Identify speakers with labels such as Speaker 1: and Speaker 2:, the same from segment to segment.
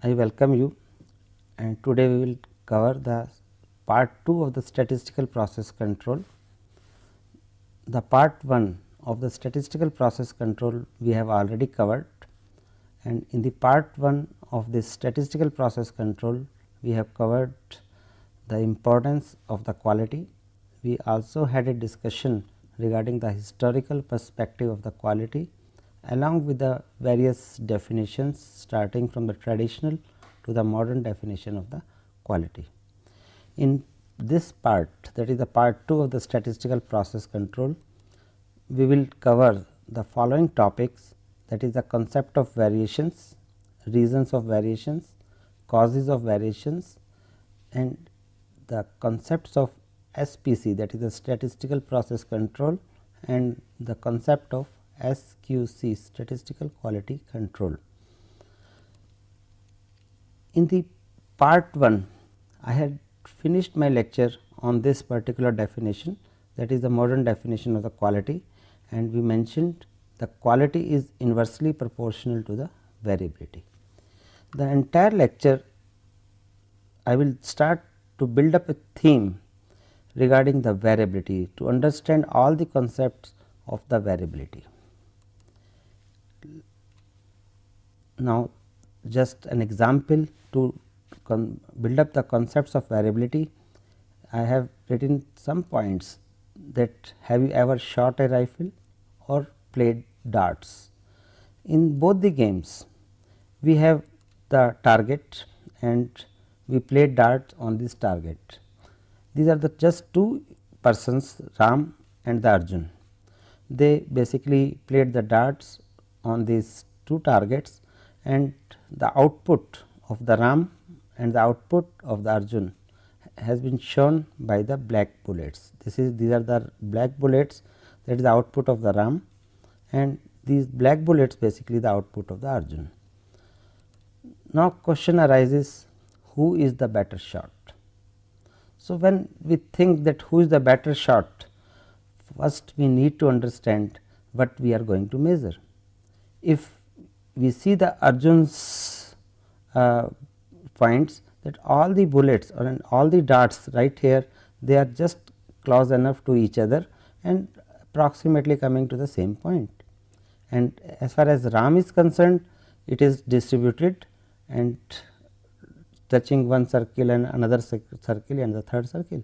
Speaker 1: I welcome you, and today we will cover the part 2 of the statistical process control. The part 1 of the statistical process control we have already covered, and in the part 1 of this statistical process control we have covered the importance of the quality. We also had a discussion regarding the historical perspective of the quality along with the various definitions starting from the traditional to the modern definition of the quality. In this part, that is the part 2 of the statistical process control, we will cover the following topics, that is the concept of variations, reasons of variations, causes of variations, and the concepts of SPC, that is the statistical process control, and the concept of SQC, statistical quality control. In the part 1, I had finished my lecture on this particular definition, that is the modern definition of the quality, and we mentioned the quality is inversely proportional to the variability. The entire lecture I will start to build up a theme regarding the variability to understand all the concepts of the variability. Now, just an example to build up the concepts of variability, I have written some points that have you ever shot a rifle or played darts. In both the games, we have the target and we play darts on this target. These are the just two persons, Ram and the Arjun. They basically played the darts on these two targets, and the output of the Ram and the output of the Arjun has been shown by the black bullets. These are the black bullets, that is the output of the Ram, and these black bullets basically the output of the Arjun. Now, question arises, who is the better shot? So, when we think that who is the better shot, first we need to understand what we are going to measure. If we see the Arjun's points, that all the bullets or all the darts right here, they are just close enough to each other and approximately coming to the same point. And as far as Ram is concerned, it is distributed and touching one circle and another circle and the third circle.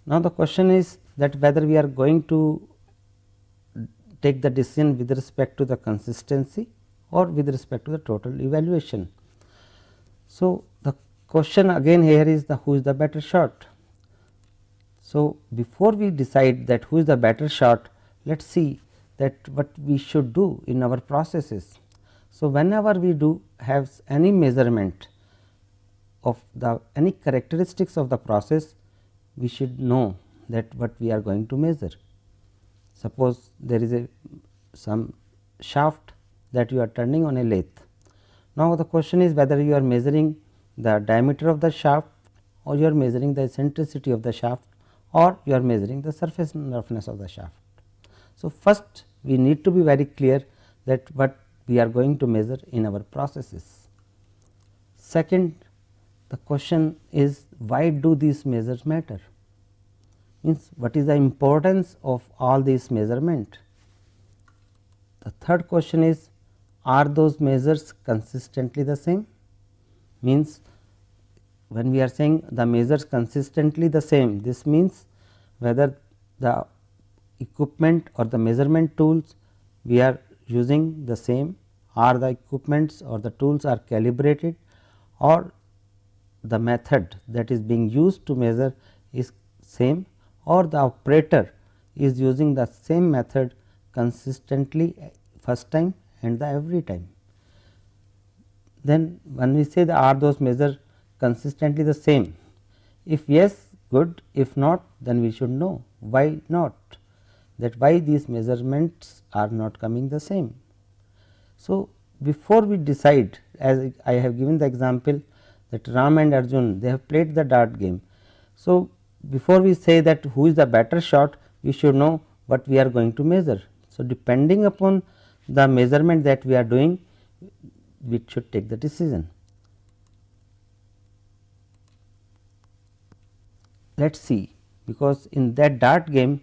Speaker 1: Now, the question is that whether we are going to take the decision with respect to the consistency or with respect to the total evaluation. So, the question again here is the who is the better shot. So, before we decide that who is the better shot, let us see that what we should do in our processes. So, whenever we do have any measurement of the any characteristics of the process, we should know that what we are going to measure. Suppose there is some shaft that you are turning on a lathe. Now, the question is whether you are measuring the diameter of the shaft or you are measuring the eccentricity of the shaft or you are measuring the surface roughness of the shaft. So, first we need to be very clear that what we are going to measure in our processes. Second, the question is why do these measures matter? Means what is the importance of all these measurement? The third question is, are those measures consistently the same? Means when we are saying the measures consistently the same, this means whether the equipment or the measurement tools we are using the same, or the equipments or the tools are calibrated, or the method that is being used to measure is same, or the operator is using the same method consistently first time and the every time. Then when we say that are those measures consistently the same, if yes, good, if not, then we should know why not, that why these measurements are not coming the same. So, before we decide, as I have given the example that Ram and Arjun, they have played the dart game. So, before we say that who is the better shot, we should know what we are going to measure. So, depending upon the measurement that we are doing, we should take the decision. let us see, because in that dart game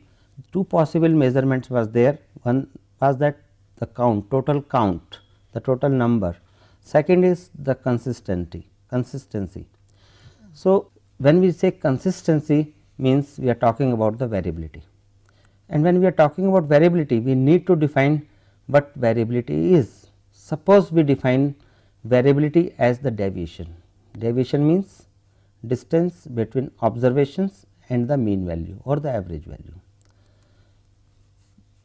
Speaker 1: two possible measurements was there. One was that the count, total count, the total number. Second is the consistency. So, when we say consistency means we are talking about the variability, and when we are talking about variability we need to define what variability is. Suppose we define variability as the deviation. Deviation means distance between observations and the mean value or the average value.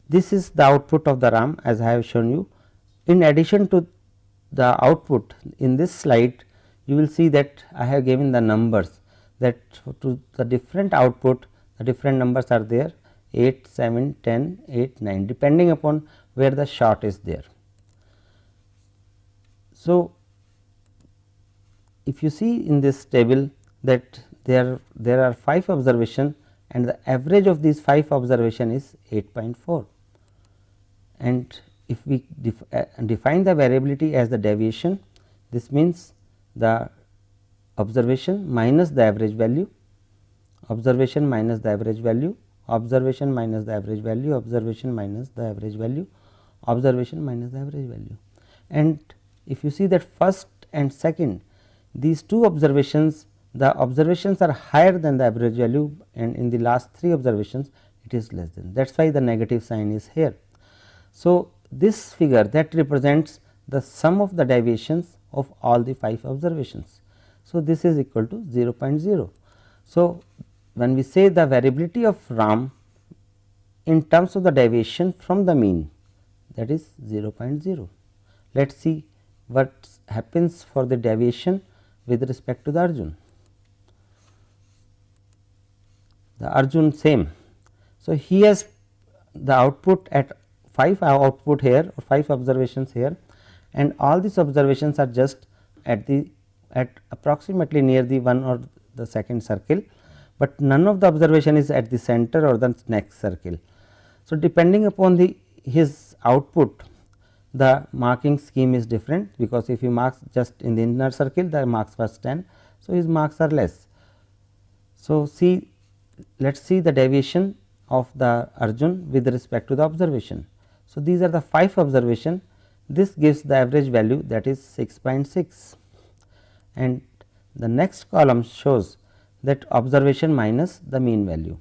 Speaker 1: This is the output of the RAM as I have shown you. In addition to the output in this slide, you will see that I have given the numbers, that to the different output the different numbers are there 8, 7, 10, 8, 9 depending upon where the short is there. So, if you see in this table that there are 5 observations and the average of these 5 observation is 8.4, and if we define the variability as the deviation, this means the observation minus the average value, observation minus the average value, observation minus the average value, observation minus the average value, observation minus the average value. And if you see that first and second, these two observations, the observations are higher than the average value, and in the last 3 observations it is less than. That is why the negative sign is here. So, this figure that represents the sum of the deviations of all the 5 observations. So, this is equal to 0.0. So, when we say the variability of RAM in terms of the deviation from the mean, that is 0.0. Let us see what happens for the deviation with respect to the Arjun. The Arjun same. So, he has the output at 5 output here or 5 observations here, and all these observations are just at approximately near the one or the second circle, but none of the observation is at the center or the next circle. So, depending upon his output, the marking scheme is different, because if you mark just in the inner circle the marks was 10. So, his marks are less. So, let us see the deviation of the Arjun with respect to the observation. So, these are the 5 observation, this gives the average value, that is 6.6, and the next column shows that observation minus the mean value.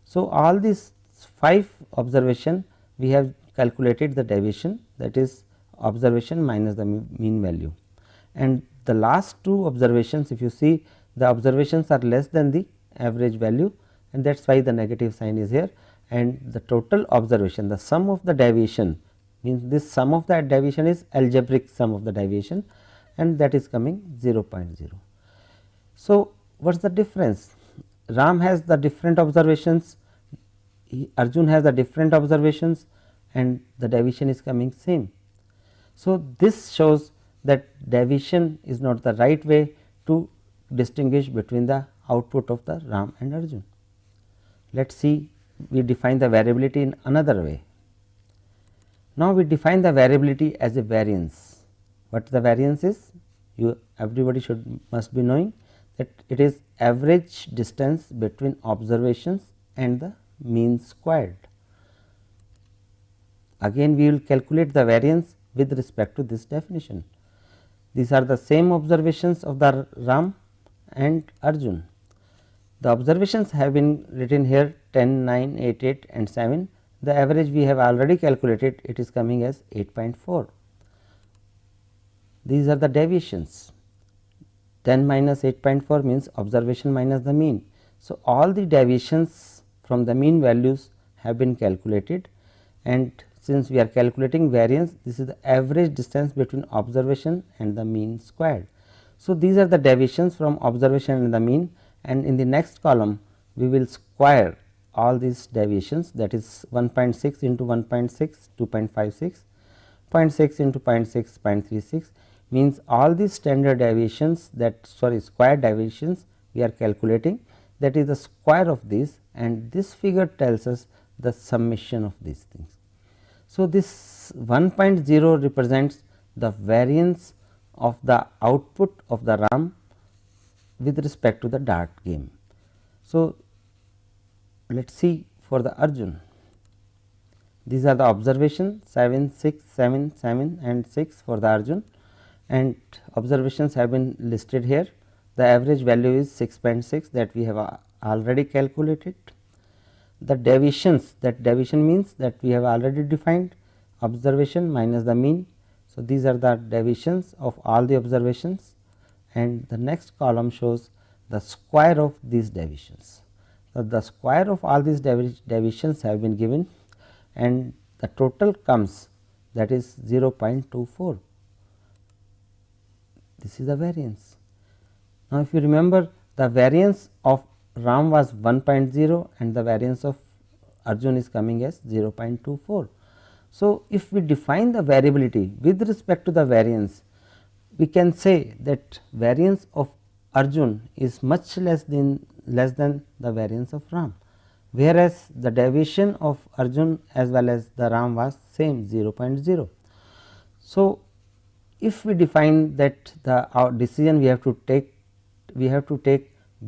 Speaker 1: So, all these 5 observation we have calculated the deviation, that is observation minus the mean value, and the last 2 observations, if you see, the observations are less than the average value, and that is why the negative sign is here, and the total observation, the sum of the deviation, means this sum of that deviation is algebraic sum of the deviation, and that is coming 0.0. So, what is the difference? Ram has the different observations, Arjun has the different observations, and the deviation is coming same. So, this shows that deviation is not the right way to distinguish between the output of the Ram and Arjun. Let us see, we define the variability in another way. Now, we define the variability as a variance. What the variance is? Everybody must be knowing that it is average distance between observations and the mean squared. Again, we will calculate the variance with respect to this definition. These are the same observations of the Ram and Arjun. The observations have been written here 10, 9, 8, 8 and 7. The average we have already calculated, it is coming as 8.4. These are the deviations. 10 minus 8.4 means observation minus the mean. So, all the deviations from the mean values have been calculated, and since we are calculating variance, this is the average distance between observation and the mean squared. So, these are the deviations from observation and the mean, and in the next column we will square all these deviations, that is 1.6 into 1.6 2.56, 0.6 into 0.6 0.36, means all these standard deviations square deviations we are calculating, that is the square of these, and this figure tells us the summation of these things. So, this 1.0 represents the variance of the output of the RAM with respect to the dart game. So, Let us see for the Arjun. These are the observations 7, 6, 7, 7 and 6 for the Arjun, and observations have been listed here. The average value is 6.6 that we have already calculated. The deviations, that deviation means that we have already defined observation minus the mean. So, these are the deviations of all the observations, and the next column shows the square of these deviations. So, the square of all these deviations have been given, and the total comes, that is 0.24. This is the variance. Now, if you remember, the variance of Ram was 1.0 and the variance of Arjun is coming as 0.24. So, if we define the variability with respect to the variance, we can say that variance of Arjun is much less than the variance of Ram, whereas the deviation of Arjun as well as the Ram was same 0.0. So, if we define that the decision we have to take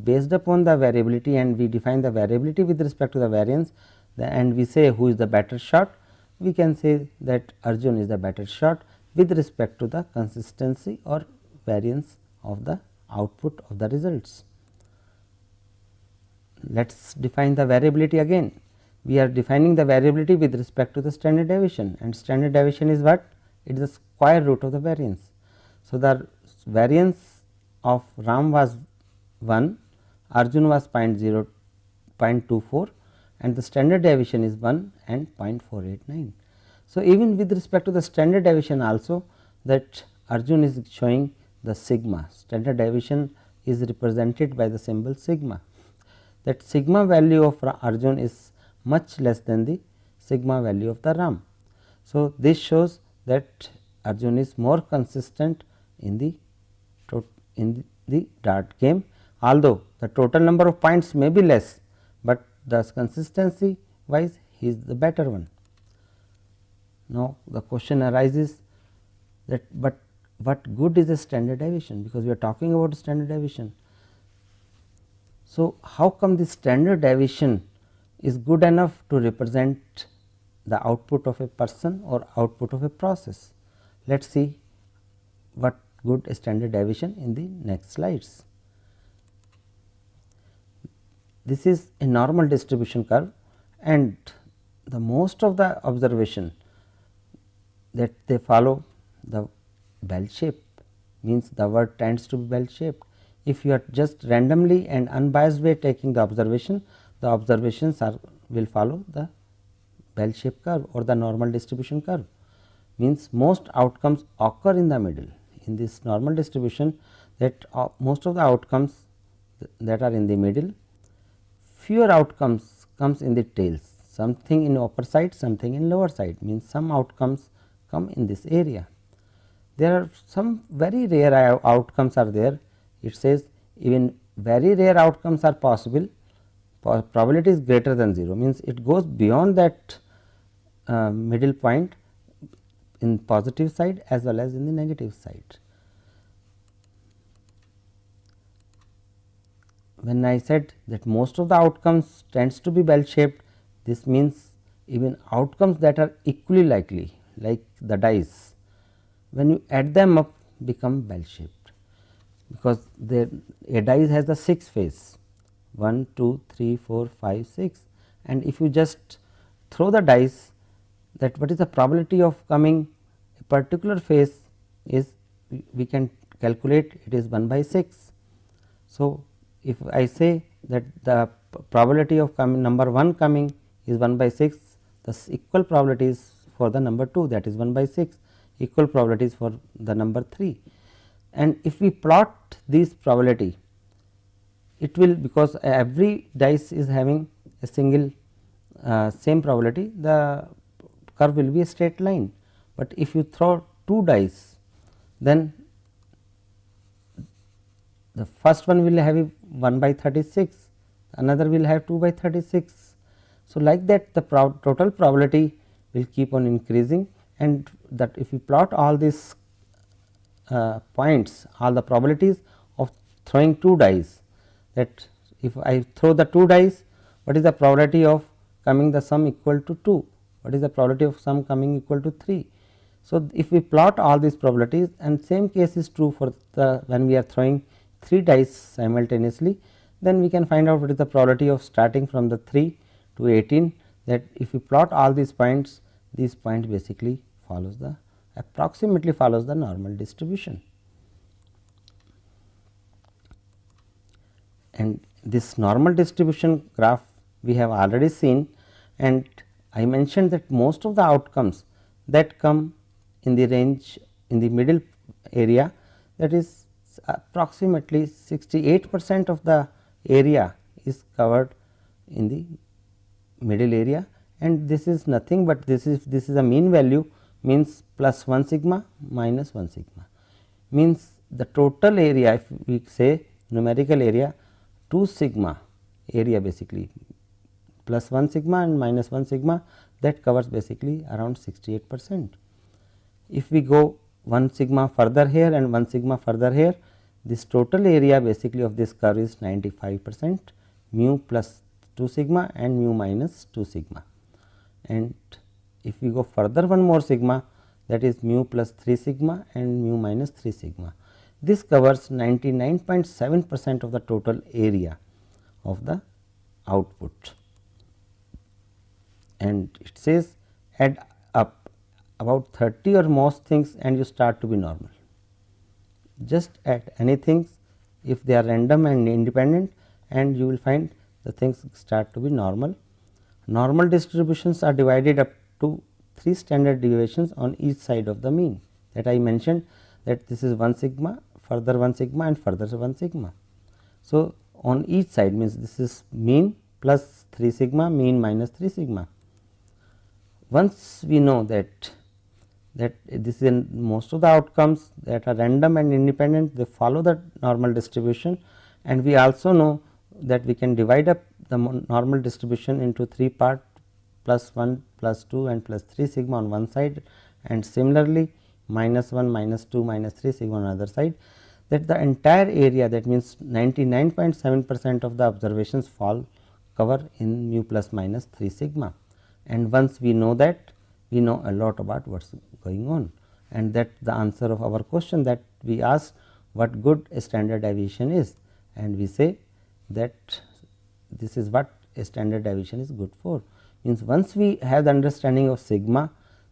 Speaker 1: based upon the variability, and we define the variability with respect to the variance, and we say who is the better shot, we can say that Arjun is the better shot with respect to the consistency or variance of the output of the results. Let us define the variability again. We are defining the variability with respect to the standard deviation, and standard deviation is what? It is the square root of the variance. So, the variance of Ram was 1, Arjun was 0.24 and the standard deviation is 1 and 0.489. So, even with respect to the standard deviation also, that Arjun is showing the sigma, standard deviation is represented by the symbol sigma, that sigma value of Arjun is much less than the sigma value of the Ram. So, this shows that Arjun is more consistent in the dart game, although the total number of points may be less, but the consistency wise he is the better one. Now, the question arises that, but what good is the standard deviation, because we are talking about standard deviation. So, how come the standard deviation is good enough to represent the output of a person or output of a process? Let us see what good standard deviation in the next slides. This is a normal distribution curve, and the most of the observation that they follow the bell shape, means the word tends to be bell shaped. If you are just randomly and unbiased way taking the observation, the observations will follow the bell shaped curve or the normal distribution curve, means most outcomes occur in the middle. In this normal distribution, that most of the outcomes that are in the middle, fewer outcomes comes in the tails, something in upper side, something in lower side, means some outcomes come in this area. There are some very rare outcomes are there. It says even very rare outcomes are possible, probability is greater than 0, means it goes beyond that middle point in positive side as well as in the negative side. When I said that most of the outcomes tends to be bell shaped, this means even outcomes that are equally likely, like the dice, when you add them up become bell shaped, because a dice has the 6 face 1, 2, 3, 4, 5, 6, and if you just throw the dice, that what is the probability of coming a particular face is, we can calculate, it is 1 by 6. So, if I say that the probability of number 1 coming is 1 by 6, the equal probabilities for the number 2, that is 1 by 6, equal probabilities for the number 3. And if we plot this probability, it will, because every dice is having a single same probability, the curve will be a straight line. But if you throw 2 dice, then the first one will have 1 by 36, another will have 2 by 36. So, like that the total probability will keep on increasing, and that if you plot all these points, all the probabilities of throwing 2 dice, that if I throw the 2 dice, What is the probability of coming the sum equal to 2? What is the probability of sum coming equal to 3? So, if we plot all these probabilities, and same case is true for the when we are throwing 3 dice simultaneously, then we can find out what is the probability of starting from the 3 to 18, that if we plot all these points basically follows the approximately follows the normal distribution. And this normal distribution graph we have already seen, and I mentioned that most of the outcomes that come in the range in the middle area, that is approximately 68% of the area is covered in the middle area, and this is nothing but this is a mean value, means plus 1 sigma minus 1 sigma, means the total area, if we say numerical area 2 sigma area, basically plus 1 sigma and minus 1 sigma, that covers basically around 68%. If we go 1 sigma further here and 1 sigma further here, this total area basically of this curve is 95%, mu plus 2 sigma and mu minus 2 sigma. And if we go further one more sigma, that is mu plus 3 sigma and mu minus 3 sigma. This covers 99.7% of the total area of the output, and it says add up about 30 or most things and you start to be normal. Just add anything if they are random and independent, and you will find the things start to be normal. Normal distributions are divided up to 3 standard deviations on each side of the mean, that I mentioned, that this is 1 sigma, further 1 sigma and further 1 sigma. So, on each side means this is mean plus 3 sigma, mean minus 3 sigma. Once we know that this is in most of the outcomes that are random and independent, they follow the normal distribution, and we also know that we can divide up the normal distribution into 3 parts, plus 1, plus 2 and plus 3 sigma on one side, and similarly minus 1, minus 2, minus 3 sigma on other side, that the entire area, that means 99.7% of the observations cover in mu plus minus 3 sigma. And once we know that, we know a lot about what is going on, and that the answer of our question that we asked what good a standard deviation is, and we say that this is what a standard deviation is good for. Means once we have the understanding of sigma,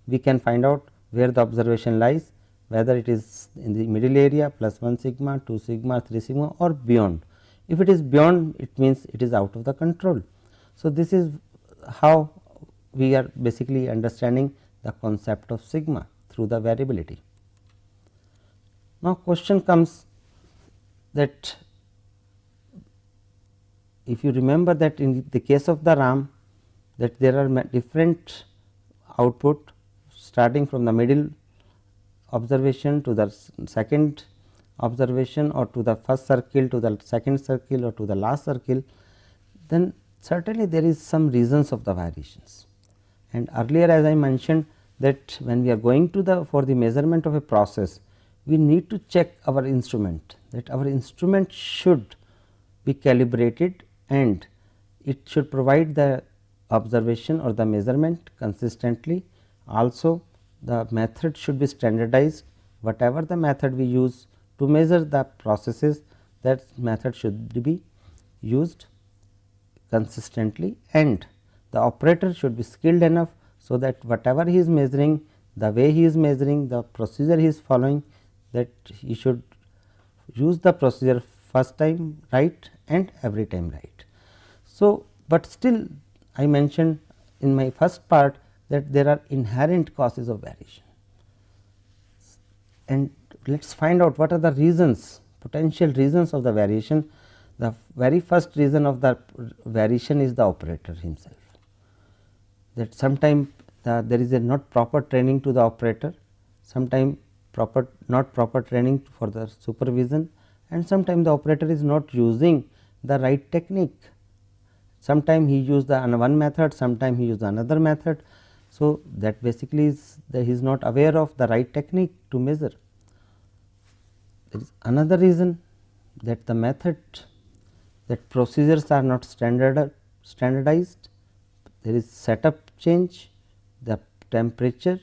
Speaker 1: we can find out where the observation lies, whether it is in the middle area plus 1 sigma, 2 sigma, 3 sigma or beyond. If it is beyond, it means it is out of the control. So, this is how we are basically understanding the concept of sigma through the variability. Now, question comes that if you remember that in the case of the RAM, that there are different output starting from the middle observation to the second observation, or to the first circle to the second circle, or to the last circle, then certainly there is some reasons of the variations. And earlier, as I mentioned, that when we are going to for the measurement of a process, we need to check our instrument, that our instrument should be calibrated and it should provide the observation or the measurement consistently. Also, the method should be standardized. Whatever the method we use to measure the processes, that method should be used consistently, and the operator should be skilled enough, so that whatever he is measuring, the way he is measuring, the procedure he is following, that he should use the procedure first time right and every time right. So, but still I mentioned in my first part that there are inherent causes of variation, and let us find out what are the reasons, potential reasons of the variation. The very first reason of the variation is the operator himself, that sometime there is a not proper training to the operator, sometime not proper training for the supervision, and sometime the operator is not using the right technique. Sometime he used the one method, sometime he used another method. So, that basically is that he is not aware of the right technique to measure. There is another reason, that the method, that procedures are not standardized, there is setup change, the temperature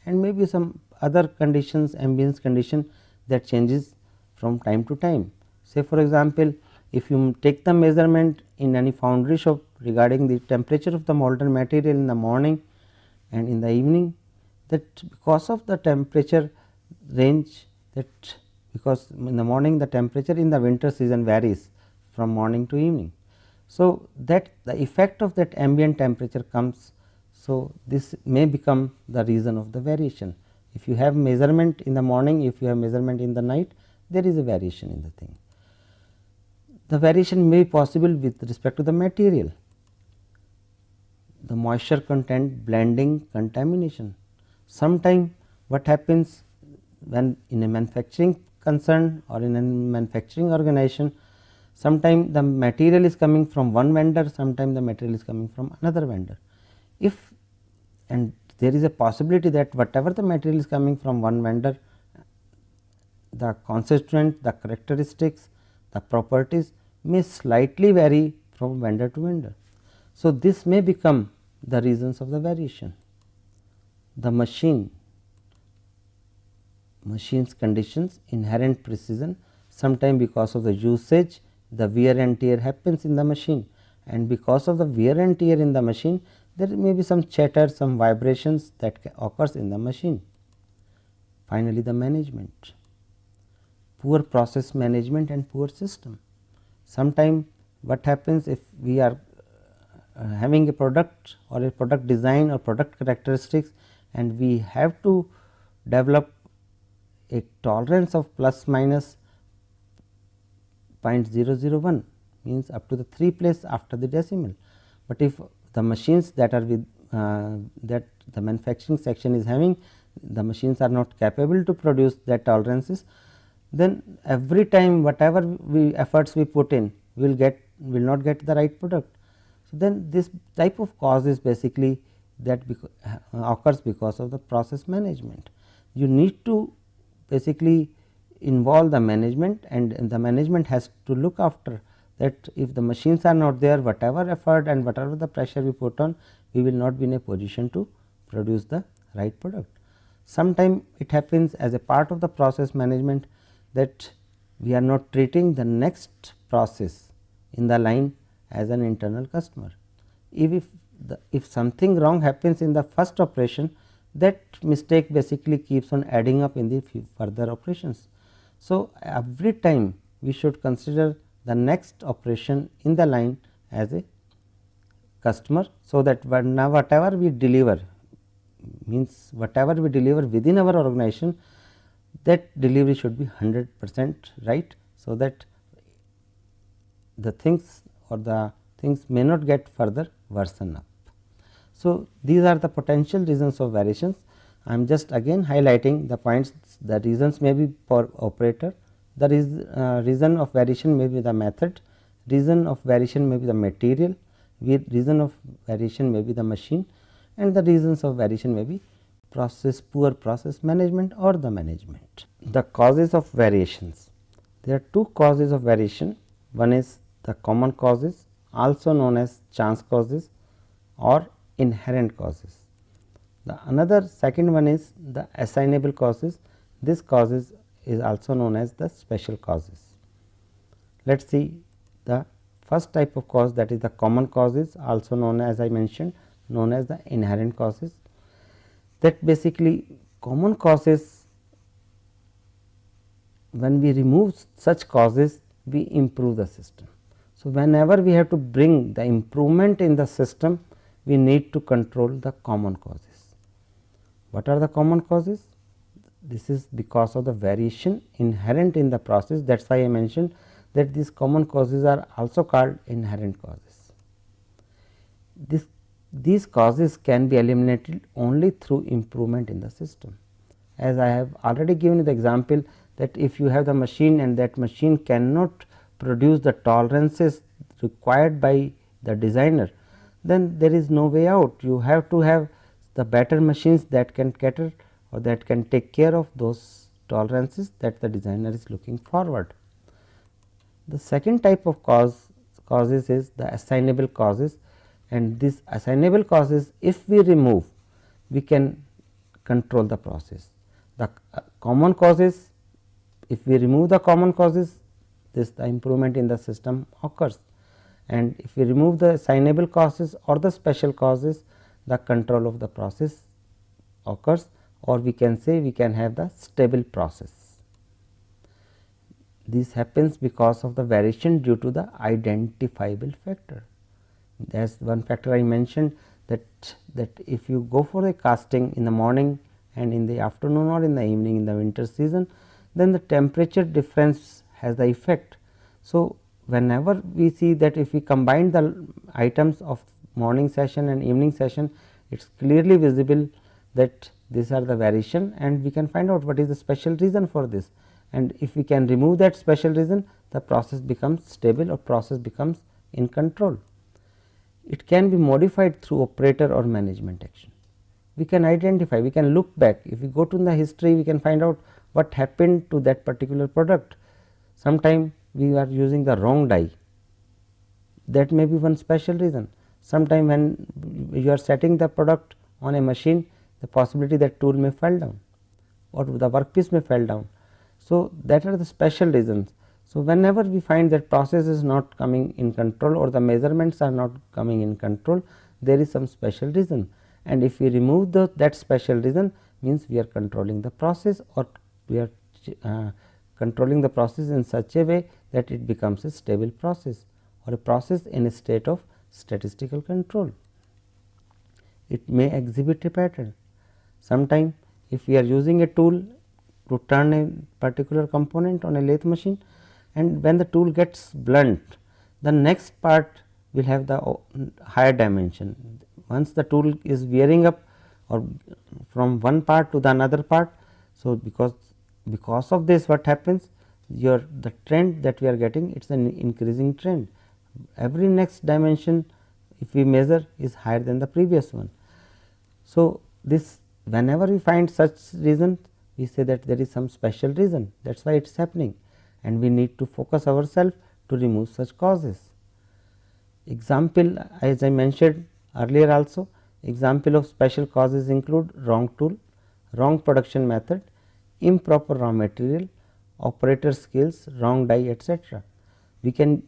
Speaker 1: and maybe some other conditions, ambience condition that changes from time to time. Say for example, if you take the measurement in any foundry shop regarding the temperature of the molten material in the morning and in the evening, that because of the temperature range, that because in the morning the temperature in the winter season varies from morning to evening. So, that the effect of that ambient temperature comes. So, this may become the reason of the variation. If you have measurement in the morning, if you have measurement in the night, there is a variation in the thing. The variation may be possible with respect to the material, the moisture content, blending, contamination. Sometime what happens when in a manufacturing concern or in a manufacturing organization, sometime the material is coming from one vendor, sometime the material is coming from another vendor. If and there is a possibility that whatever the material is coming from one vendor, the constituent, the characteristics, the properties may slightly vary from vendor to vendor. So, this may become the reasons of the variation. The machine's conditions, inherent precision, sometime because of the usage, the wear and tear happens in the machine, and because of the wear and tear in the machine, there may be some chatter, some vibrations that occurs in the machine. Finally, the management, poor process management and poor system. Sometime what happens if we are having a product or a product design or product characteristics, and we have to develop a tolerance of plus minus 0.001, means up to the 3 place after the decimal. But if the machines that are with that the manufacturing section is having, the machines are not capable to produce that tolerances, then every time whatever efforts we put in, will not get the right product. So, then this type of cause is basically that occurs because of the process management. You need to basically involve the management, and the management has to look after that. If the machines are not there, whatever effort and whatever the pressure we put on, we will not be in a position to produce the right product. Sometime it happens as a part of the process management that we are not treating the next process in the line as an internal customer. If something wrong happens in the first operation, that mistake basically keeps on adding up in the further operations. So, every time we should consider the next operation in the line as a customer. So, that whatever we deliver, means whatever we deliver within our organization, that delivery should be 100% right. So, that the things may not get further worsen up. So, these are the potential reasons of variations. I am just again highlighting the points. The reasons may be for operator, the reason of variation may be the method, reason of variation may be the material, reason of variation may be the machine, and the reasons of variation may be poor process management or the management. The causes of variations. There are two causes of variation. One is the common causes, also known as chance causes or inherent causes. The another second one is the assignable causes. This causes is also known as the special causes. Let us see the first type of cause, that is the common causes, also known as I mentioned, known as the inherent causes. That basically common causes, when we remove such causes, we improve the system. So, whenever we have to bring the improvement in the system, we need to control the common causes. What are the common causes? This is because of the variation inherent in the process. That is why I mentioned that these common causes are also called inherent causes. These causes can be eliminated only through improvement in the system. As I have already given you the example, that if you have the machine and that machine cannot produce the tolerances required by the designer, then there is no way out. You have to have the better machines that can cater or that can take care of those tolerances that the designer is looking forward. The second type of causes is the assignable causes. and these assignable causes, if we remove, we can control the process. The common causes, if we remove the common causes, this the improvement in the system occurs, and if we remove the assignable causes or the special causes, the control of the process occurs, or we can say we can have the stable process. This happens because of the variation due to the identifiable factor. As one factor I mentioned, that if you go for a casting in the morning and in the afternoon or in the evening in the winter season, then the temperature difference has the effect. So, whenever we see that if we combine the items of morning session and evening session, it is clearly visible that these are the variation, and we can find out what is the special reason for this, and if we can remove that special reason, the process becomes stable or process becomes in control. It can be modified through operator or management action. We can identify, we can look back, if we go to the history, we can find out what happened to that particular product. Sometime we are using the wrong die, that may be one special reason. Sometime when you are setting the product on a machine, the possibility that tool may fall down or the workpiece may fall down. So, that are the special reasons. So, whenever we find that process is not coming in control or the measurements are not coming in control, there is some special reason, and if we remove that special reason, means we are controlling the process, or we are controlling the process in such a way that it becomes a stable process or a process in a state of statistical control. It may exhibit a pattern. Sometime if we are using a tool to turn a particular component on a lathe machine, and when the tool gets blunt, the next part will have the higher dimension. Once the tool is wearing up or from one part to the another part, so because of this, what happens, the trend that we are getting, it is an increasing trend. Every next dimension if we measure is higher than the previous one. So, this whenever we find such reasons, we say that there is some special reason, that is why it is happening, and we need to focus ourselves to remove such causes. Example, as I mentioned earlier also, example of special causes include wrong tool, wrong production method, improper raw material, operator skills, wrong die, etc. We can,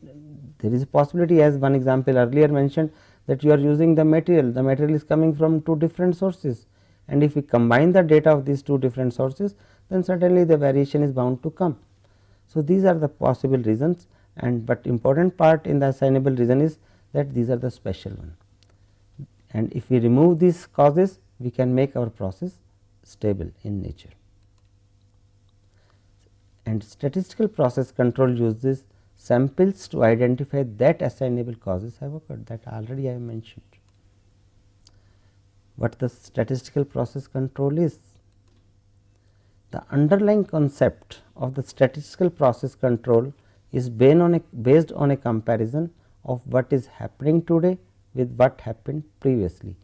Speaker 1: there is a possibility, as one example earlier mentioned, that you are using the material is coming from two different sources, and if we combine the data of these two different sources, then certainly the variation is bound to come. So, these are the possible reasons, and but important part in the assignable reason is that these are the special one, and if we remove these causes, we can make our process stable in nature. And statistical process control uses samples to identify that assignable causes have occurred, that already I have mentioned. What the statistical process control is? The underlying concept of the statistical process control is based on a comparison of what is happening today with what happened previously.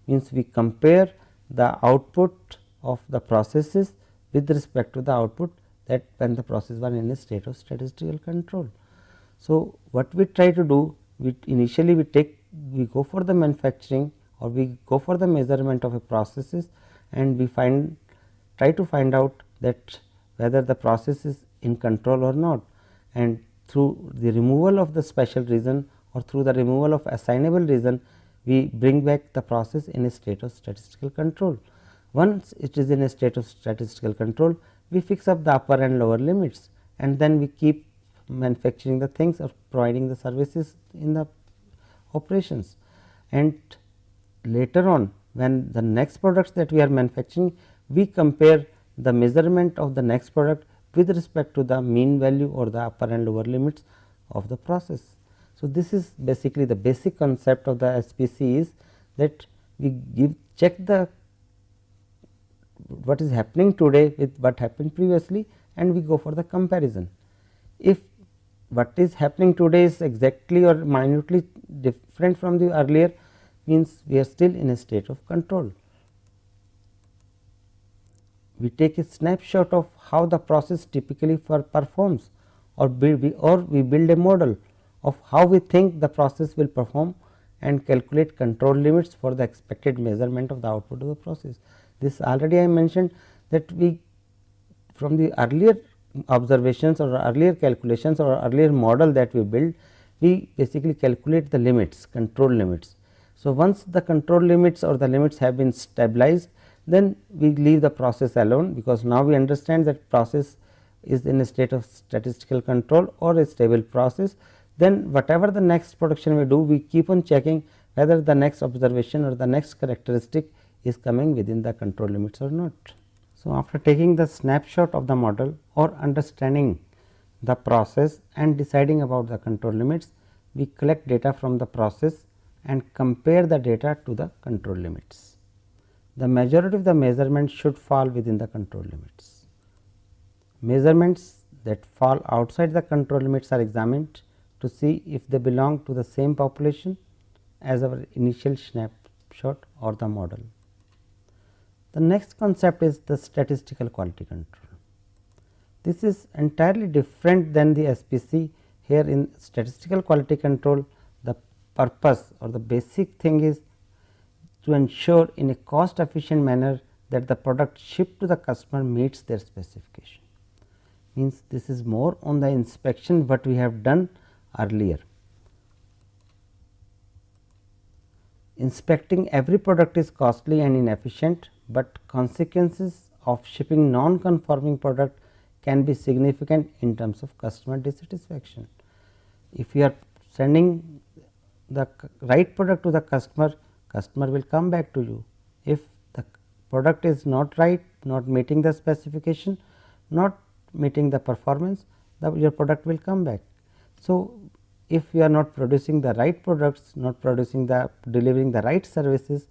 Speaker 1: Means we compare the output of the processes with respect to the output that when the process was in a state of statistical control. So, what we try to do, initially we go for the manufacturing or we go for the measurement of a processes, and we try to find out that whether the process is in control or not, and through the removal of the special reason or through the removal of assignable reason, we bring back the process in a state of statistical control. Once it is in a state of statistical control, we fix up the upper and lower limits, and then we keep manufacturing the things or providing the services in the operations. And later on, when the next products that we are manufacturing, we compare the measurement of the next product with respect to the mean value or the upper and lower limits of the process. So, this is basically the basic concept of the SPC is that we check the what is happening today with what happened previously, and we go for the comparison. If what is happening today is exactly or minutely different from the earlier, means we are still in a state of control. We take a snapshot of how the process typically performs, or we build a model of how we think the process will perform, and calculate control limits for the expected measurement of the output of the process. This already I mentioned that we from the earlier observations or earlier calculations or earlier model that we build, we basically calculate the limits, control limits. So, once the control limits or the limits have been stabilized, then we leave the process alone, because now we understand that process is in a state of statistical control or a stable process. Then whatever the next production we do, we keep on checking whether the next observation or the next characteristic is coming within the control limits or not. So, after taking the snapshot of the model or understanding the process and deciding about the control limits, we collect data from the process and compare the data to the control limits. The majority of the measurements should fall within the control limits. Measurements that fall outside the control limits are examined to see if they belong to the same population as our initial snapshot or the model. The next concept is the statistical quality control. This is entirely different than the SPC. Here in statistical quality control, the purpose or the basic thing is to ensure in a cost efficient manner that the product shipped to the customer meets their specification. Means this is more on the inspection what we have done earlier. Inspecting every product is costly and inefficient, but consequences of shipping non-conforming product can be significant in terms of customer dissatisfaction. If you are sending the right product to the customer, customer will come back to you. If the product is not right, not meeting the specification, not meeting the performance, your product will come back. So, if you are not producing the right products, not delivering the right services,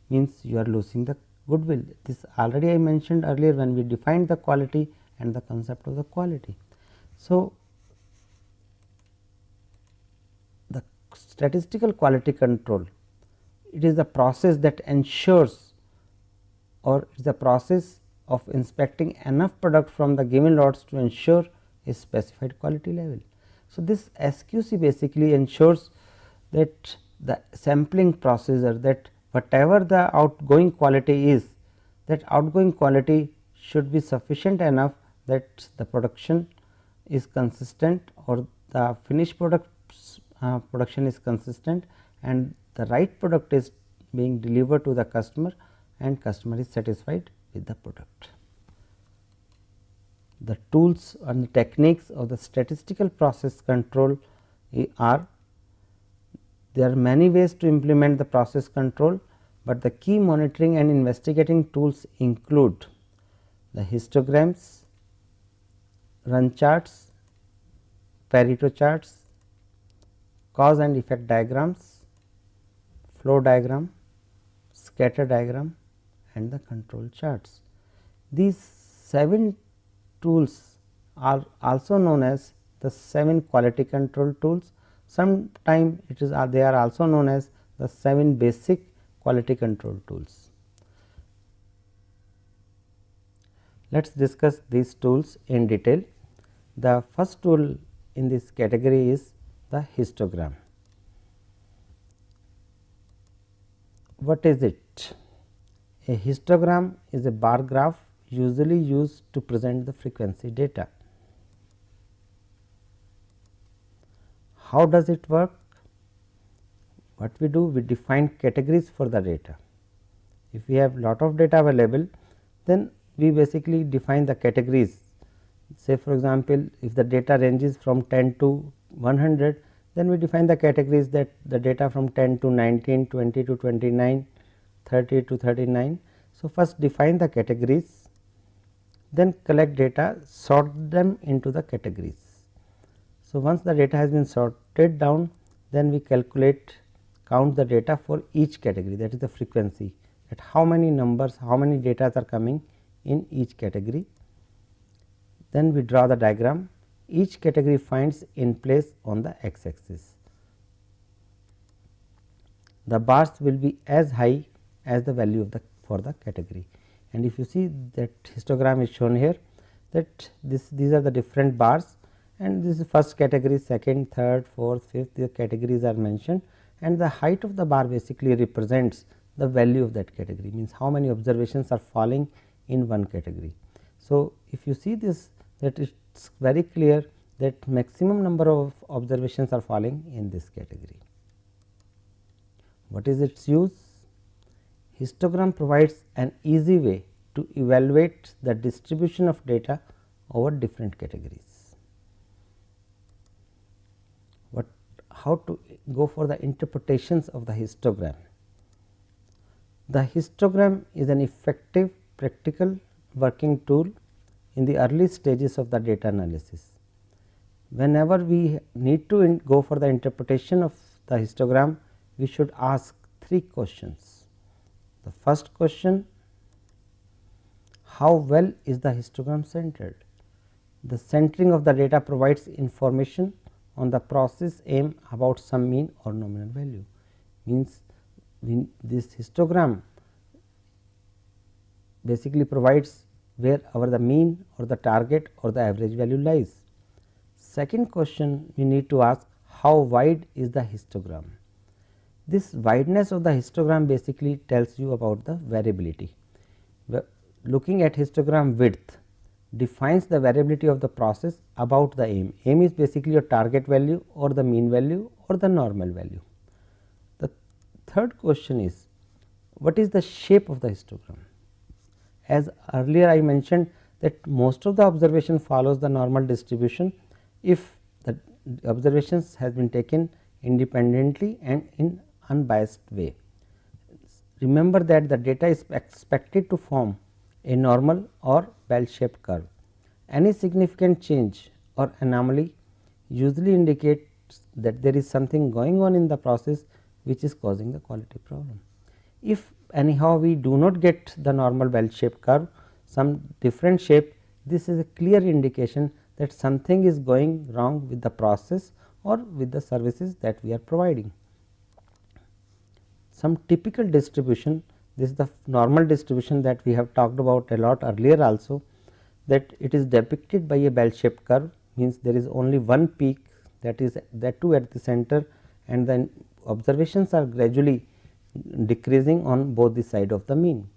Speaker 1: means you are losing the goodwill. This already I mentioned earlier when we defined the quality and the concept of the quality. So, the statistical quality control, it is the process that ensures, or it is the process of inspecting enough product from the given lots to ensure a specified quality level. So, this SQC basically ensures that the sampling process, or that whatever the outgoing quality is, that outgoing quality should be sufficient enough that the production is consistent, or the finished production is consistent, and the right product is being delivered to the customer and customer is satisfied with the product. The tools and the techniques of the statistical process control are, there are many ways to implement the process control, but the key monitoring and investigating tools include the histograms, run charts, Pareto charts, cause and effect diagrams, flow diagram, scatter diagram and the control charts. These 7 tools are also known as the 7 quality control tools. Sometime it is they are also known as the 7 basic quality control tools. Let us discuss these tools in detail. The first tool in this category is the histogram. What is it? A histogram is a bar graph usually used to present the frequency data. How does it work? What we do? We define categories for the data. If we have lot of data available, then we basically define the categories. Say for example, if the data ranges from 10 to 100, then we define the categories, that the data from 10 to 19, 20 to 29, 30 to 39. So, first define the categories, then collect data, sort them into the categories. So, once the data has been sorted down, then we count the data for each category, that is the frequency, at how many numbers, how many data are coming in each category. Then we draw the diagram. Each category finds in place on the x axis. The bars will be as high as the value of for the category, and if you see that histogram is shown here, that these are the different bars, and this is first category, second, third, fourth, fifth, the categories are mentioned, and the height of the bar basically represents the value of that category, means how many observations are falling in one category. So, if you see this, that it is very clear that maximum number of observations are falling in this category. What is its use? Histogram provides an easy way to evaluate the distribution of data over different categories. How to go for the interpretations of the histogram? The histogram is an effective practical working tool in the early stages of the data analysis. Whenever we need to go for the interpretation of the histogram, we should ask 3 questions. The first question, how well is the histogram centered? The centering of the data provides information on the process aim about some mean or nominal value, means this histogram basically provides where the mean or the target or the average value lies. Second question, we need to ask how wide is the histogram. This wideness of the histogram basically tells you about the variability. Looking at histogram width defines the variability of the process about the aim. Aim is basically your target value or the mean value or the normal value. The third question is, what is the shape of the histogram? As earlier I mentioned that most of the observation follows the normal distribution if the observations has been taken independently and in unbiased way. Remember that the data is expected to form a normal or bell shaped curve. Any significant change or anomaly usually indicates that there is something going on in the process which is causing the quality problem. If anyhow we do not get the normal bell shaped curve, some different shape, this is a clear indication that something is going wrong with the process or with the services that we are providing. Some typical distribution, this is the normal distribution that we have talked about a lot earlier also, that it is depicted by a bell shaped curve, means there is only one peak, that is that too at the center, and then observations are gradually decreasing on both the side of the mean.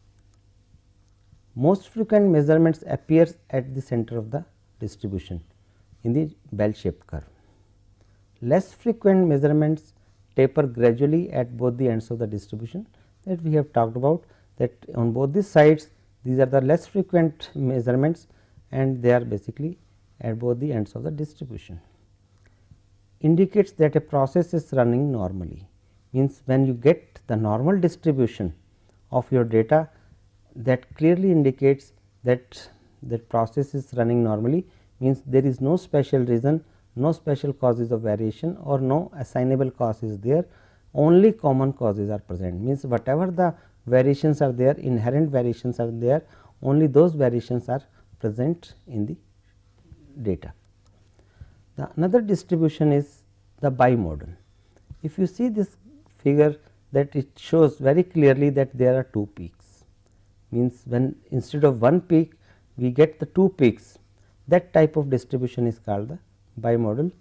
Speaker 1: Most frequent measurements appears at the center of the distribution in the bell shaped curve. Less frequent measurements taper gradually at both the ends of the distribution, that we have talked about, that on both the sides these are the less frequent measurements and they are basically at both the ends of the distribution. Indicates that a process is running normally, means when you get the normal distribution of your data, that clearly indicates that that process is running normally, means there is no special reason, no special causes of variation or no assignable cause is there, only common causes are present, means whatever the variations are there, inherent variations are there, only those variations are present in the data. The another distribution is the bimodal. If you see this figure, that it shows very clearly that there are 2 peaks, means when instead of one peak we get the 2 peaks, that type of distribution is called the bimodal,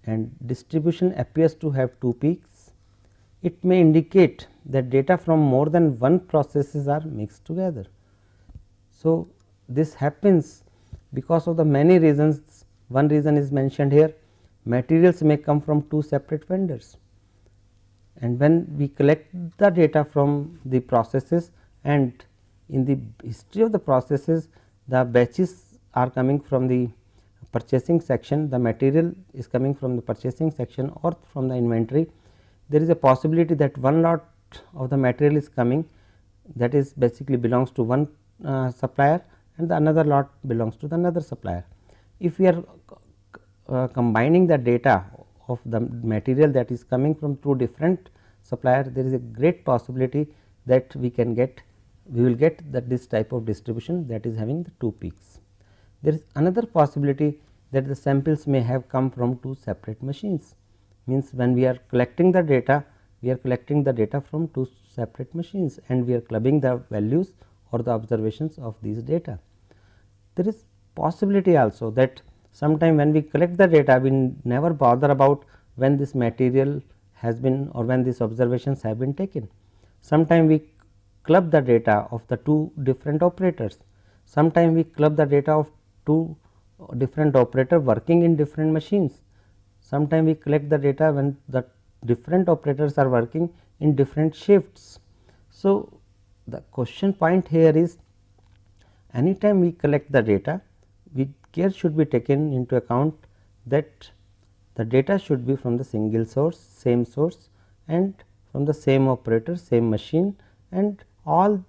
Speaker 1: and distribution appears to have 2 peaks. It may indicate that data from more than one processes are mixed together. So, this happens because of the many reasons. One reason is mentioned here, materials may come from 2 separate vendors, and when we collect the data from the processes, and in the history of the processes the batches are coming from the purchasing section, the material is coming from the purchasing section or from the inventory, there is a possibility that one lot of the material is coming, that is basically belongs to one supplier, and the another lot belongs to the another supplier. If we are combining the data of the material that is coming from 2 different suppliers, there is a great possibility that we will get that this type of distribution that is having the 2 peaks. There is another possibility that the samples may have come from 2 separate machines, means when we are collecting the data, we are collecting the data from 2 separate machines and we are clubbing the values or the observations of these data. There is possibility also that sometime when we collect the data, we never bother about when this material has been or when these observations have been taken. Sometime we club the data of the two different operators, sometime we club the data of two different operators working in different machines, sometime we collect the data when the different operators are working in different shifts. So, the question point here is, anytime we collect the data, care should be taken into account that the data should be from the single source and from the same operator, same machine, and all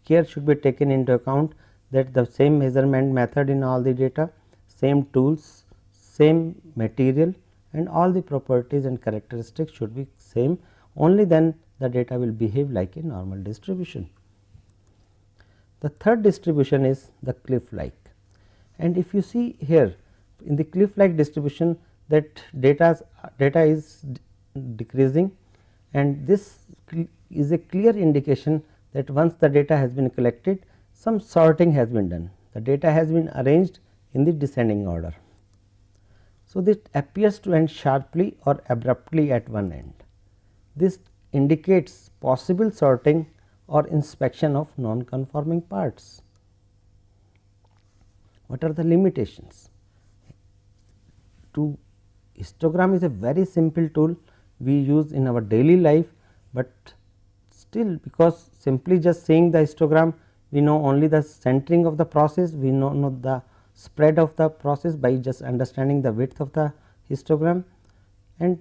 Speaker 1: care should be taken into account that the same measurement method in all the data, same tools, same material, and all the properties and characteristics should be same. Only then the data will behave like a normal distribution. The third distribution is the cliff like, and if you see here in the cliff like distribution, that data is decreasing, and this is a clear indication that once the data has been collected, some sorting has been done, the data has been arranged in the descending order. So, this appears to end sharply or abruptly at one end. This indicates possible sorting or inspection of non-conforming parts. What are the limitations? Histogram is a very simple tool we use in our daily life, but still, because simply just seeing the histogram, we know only the centering of the process, we know the spread of the process by just understanding the width of the histogram, and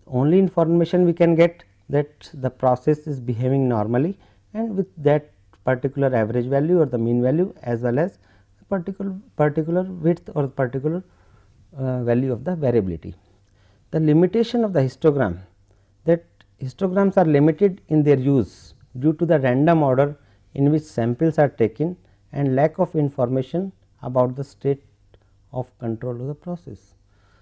Speaker 1: only information we can get that the process is behaving normally, and with that particular average value or the mean value, as well as particular width or particular value of the variability. The limitation of the histogram, that histograms are limited in their use due to the random order in which samples are taken and lack of information about the state of control of the process.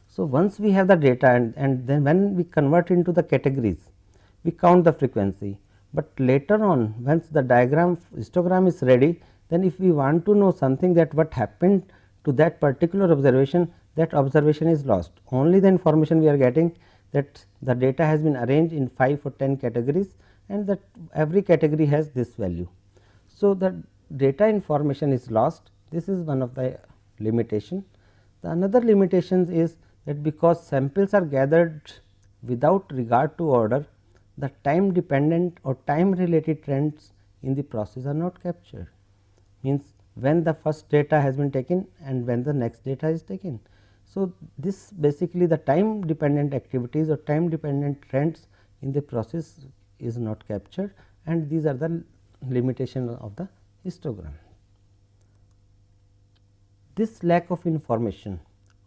Speaker 1: So, once we have the data and then when we convert into the categories, we count the frequency, but later on once the histogram is ready, then if we want to know something that what happened to that particular observation, that observation is lost. Only the information we are getting that the data has been arranged in 5 or 10 categories, and that every category has this value. So, the data information is lost. This is one of the limitation. The another limitation is that because samples are gathered without regard to order, the time dependent or time related trends in the process are not captured. Means when the first data has been taken and when the next data is taken. So, this basically the time dependent activities or time dependent trends in the process is not captured, and these are the limitation of the histogram. This lack of information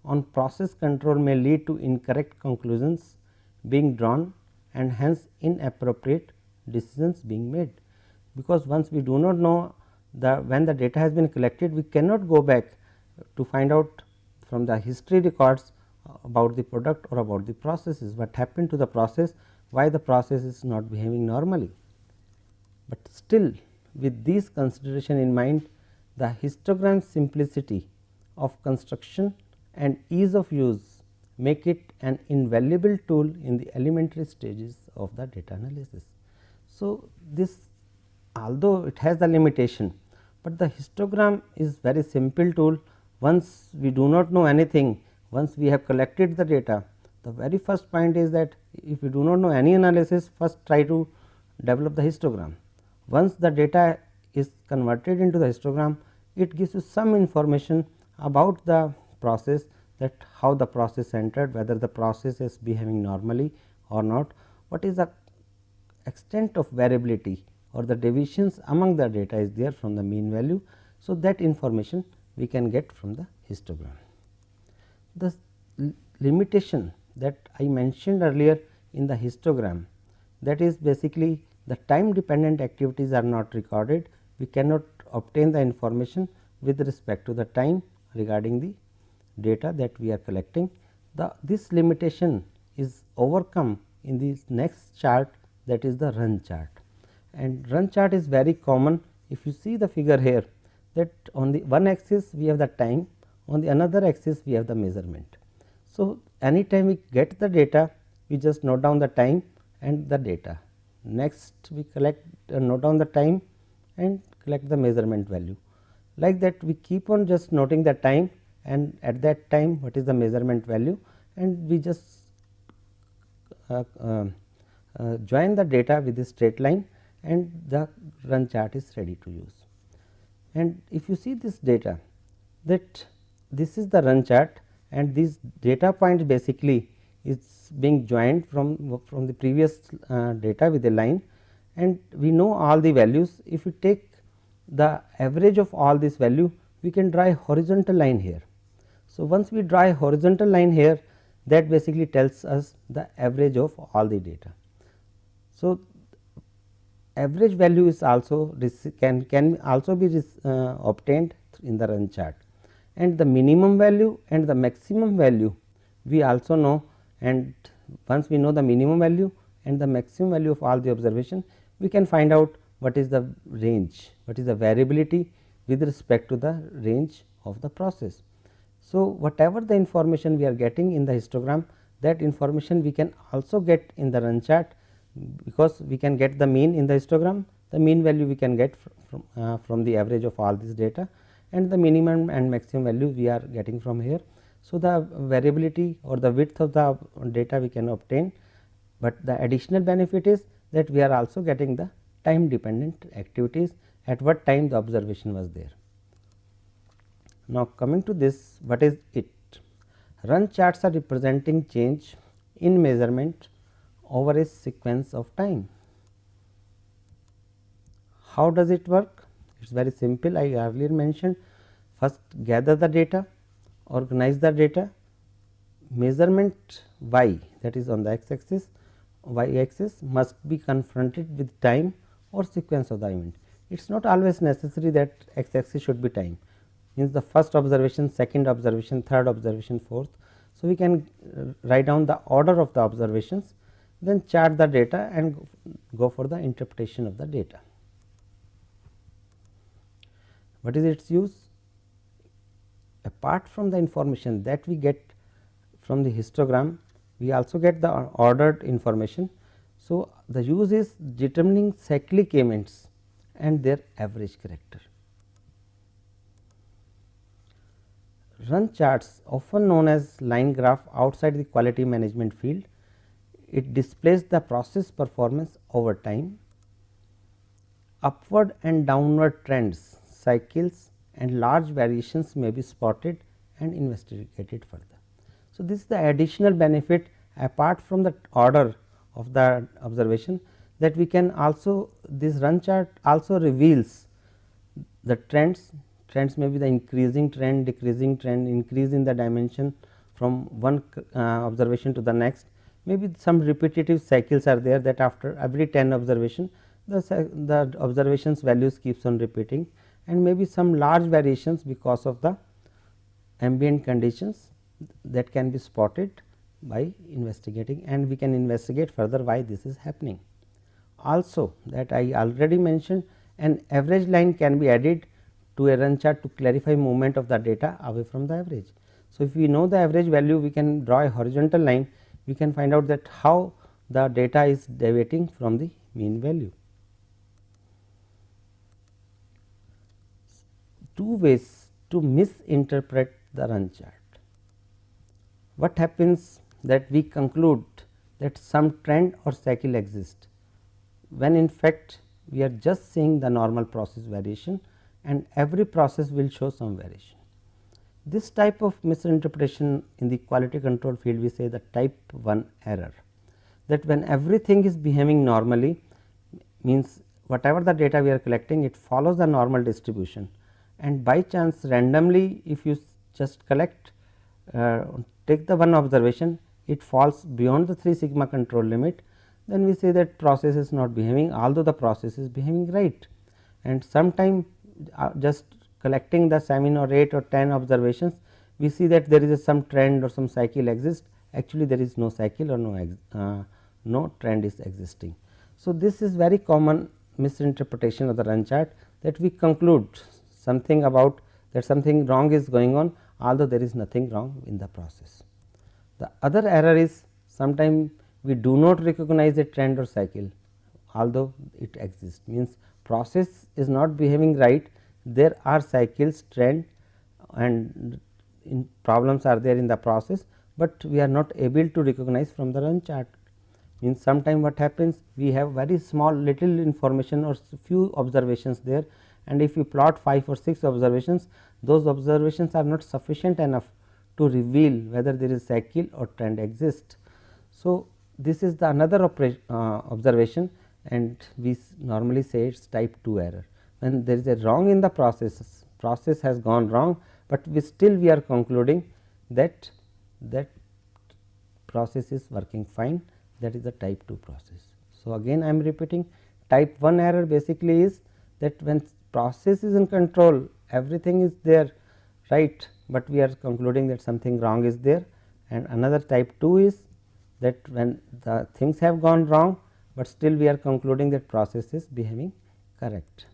Speaker 1: on process control may lead to incorrect conclusions being drawn and hence inappropriate decisions being made, because once we do not know when the data has been collected, we cannot go back to find out from the history records about the product or about the processes, what happened to the process, why the process is not behaving normally. But still, with these consideration in mind, the histogram simplicity of construction and ease of use make it an invaluable tool in the elementary stages of the data analysis. So, this although it has the limitation, but the histogram is very simple tool. Once we do not know anything, once we have collected the data, the very first point is that if we do not know any analysis, first try to develop the histogram. Once the data is converted into the histogram, it gives you some information about the process, that how the process entered, whether the process is behaving normally or not, what is the extent of variability or the deviations among the data is there from the mean value. So, that information we can get from the histogram. The limitation that I mentioned earlier in the histogram, that is basically the time dependent activities are not recorded. We cannot obtain the information with respect to the time regarding the data that we are collecting. This limitation is overcome in the next chart, that is the run chart, and run chart is very common. If you see the figure here, that on the one axis we have the time, on the another axis we have the measurement. So, anytime we get the data, we just note down the time and the data. Next we collect note down the time and collect the measurement value. Like that we keep on just noting the time, and at that time what is the measurement value, and we just join the data with the straight line, and the run chart is ready to use. And if you see this data, that this is the run chart, and these data points basically is being joined from the previous data with a line, and we know all the values. If we take the average of all this value, we can draw a horizontal line here. So, once we draw a horizontal line here, that basically tells us the average of all the data. So, average value is also can also be obtained in the run chart, and the minimum value and the maximum value we also know, and once we know the minimum value and the maximum value of all the observation, we can find out what is the range, what is the variability with respect to the range of the process. So, whatever the information we are getting in the histogram, that information we can also get in the run chart, because we can get the mean in the histogram, the mean value we can get from the average of all this data, and the minimum and maximum value we are getting from here. So, the variability or the width of the data we can obtain, but the additional benefit is that we are also getting the time dependent activities, at what time the observation was there. Now, coming to this, what is it? Run charts are representing change in measurement over a sequence of time. How does it work? It is very simple. I earlier mentioned, first gather the data, organize the data, measurement y, that is on the x axis, y axis must be confronted with time or sequence of the event. It is not always necessary that x axis should be time, means the first observation, second observation, third observation, fourth. So, we can write down the order of the observations, then chart the data and go for the interpretation of the data. What is its use? Apart from the information that we get from the histogram, we also get the ordered information. So, the use is determining cyclic events and their average character. Run charts, often known as line graph outside the quality management field, it displays the process performance over time. Upward and downward trends, cycles and large variations may be spotted and investigated further. So, this is the additional benefit apart from the order of the observation, that we can also, this run chart also reveals the trends. Trends may be the increasing trend, decreasing trend, increase in the dimension from one observation to the next. Maybe some repetitive cycles are there, that after every 10 observation the observations values keeps on repeating, and maybe some large variations because of the ambient conditions that can be spotted by investigating, and we can investigate further why this is happening. Also, that I already mentioned, an average line can be added to a run chart to clarify movement of the data away from the average. So, if we know the average value, we can draw a horizontal line, we can find out that how the data is deviating from the mean value. Two ways to misinterpret the run chart. What happens that we conclude that some trend or cycle exists, when in fact we are just seeing the normal process variation, and every process will show some variation. This type of misinterpretation in the quality control field we say the type 1 error, that when everything is behaving normally, means whatever the data we are collecting, it follows the normal distribution, and by chance randomly if you just collect take the one observation, it falls beyond the 3 sigma control limit, then we say that process is not behaving, although the process is behaving right. And sometime just collecting the 7 or 8 or 10 observations, we see that there is some trend or some cycle exists, actually there is no cycle or no trend is existing. So, this is very common misinterpretation of the run chart, that we conclude something about that something wrong is going on, although there is nothing wrong in the process. The other error is sometimes we do not recognize a trend or cycle, although it exists, means process is not behaving right, there are cycles, trend and in problems are there in the process, but we are not able to recognize from the run chart. Means sometime what happens, we have very small little information or few observations there, and if we plot 5 or 6 observations, those observations are not sufficient enough to reveal whether there is cycle or trend exist. So, this is the another observation, and we normally say it is type 2 error. When there is a wrong in the process has gone wrong, but we are concluding that process is working fine, that is the type 2 process. So, again I am repeating, type 1 error basically is that when process is in control, everything is there right, but we are concluding that something wrong is there, and another type 2 is that when the things have gone wrong, but still we are concluding that process is behaving correct.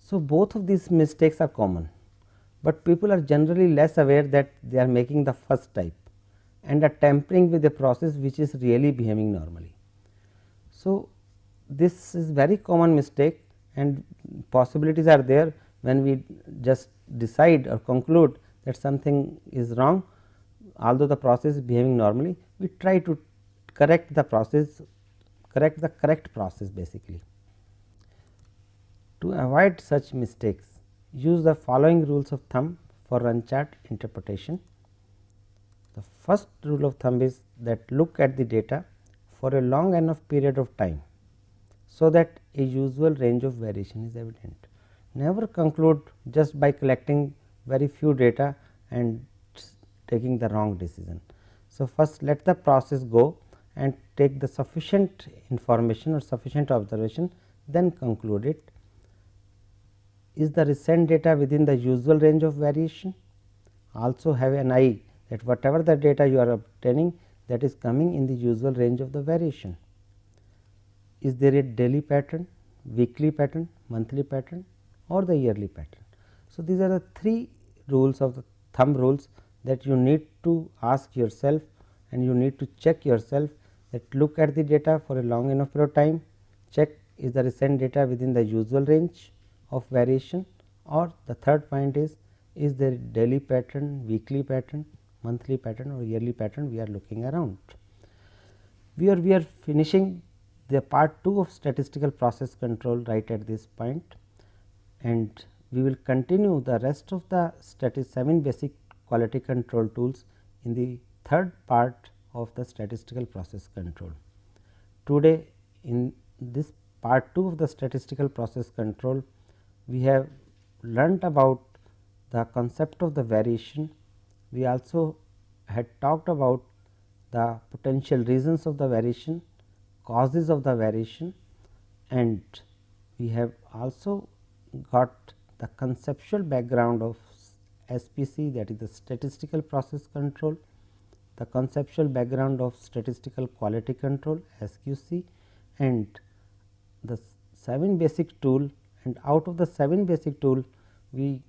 Speaker 1: So, both of these mistakes are common, but people are generally less aware that they are making the first type and are tampering with a process which is really behaving normally. So, this is very common mistake, and possibilities are there when we just decide or conclude that something is wrong, although the process is behaving normally, we try to correct the process, correct the correct process basically. To avoid such mistakes, use the following rules of thumb for run chart interpretation. The first rule of thumb is that look at the data for a long enough period of time, so that a usual range of variation is evident. Never conclude just by collecting very few data and taking the wrong decision. So, first let the process go and take the sufficient information or sufficient observation, then conclude it. Is the recent data within the usual range of variation? Also have an eye that whatever the data you are obtaining, that is coming in the usual range of the variation. Is there a daily pattern, weekly pattern, monthly pattern or the yearly pattern? So, these are the 3 rules of the thumb rules that you need to ask yourself, and you need to check yourself, that look at the data for a long enough period of time, check is the recent data within the usual range of variation, or the third point is there daily pattern, weekly pattern, monthly pattern or yearly pattern we are looking around. We are finishing the part 2 of statistical process control right at this point, and we will continue the rest of the 7 basic quality control tools in the third part of the statistical process control. Today in this part 2 of the statistical process control, we have learnt about the concept of the variation. We also had talked about the potential reasons of the variation, causes of the variation, and we have also got the conceptual background of SPC, that is the statistical process control, the conceptual background of statistical quality control SQC, and the 7 basic tool, and out of the 7 basic tool we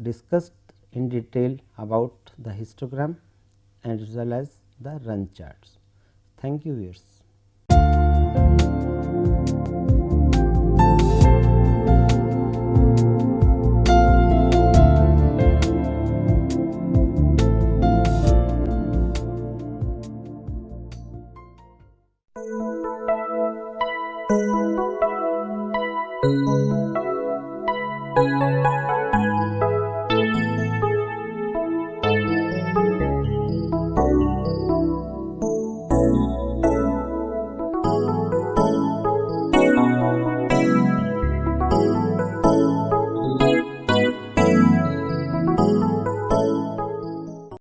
Speaker 1: discussed in detail about the histogram as well as the run charts. Thank you viewers.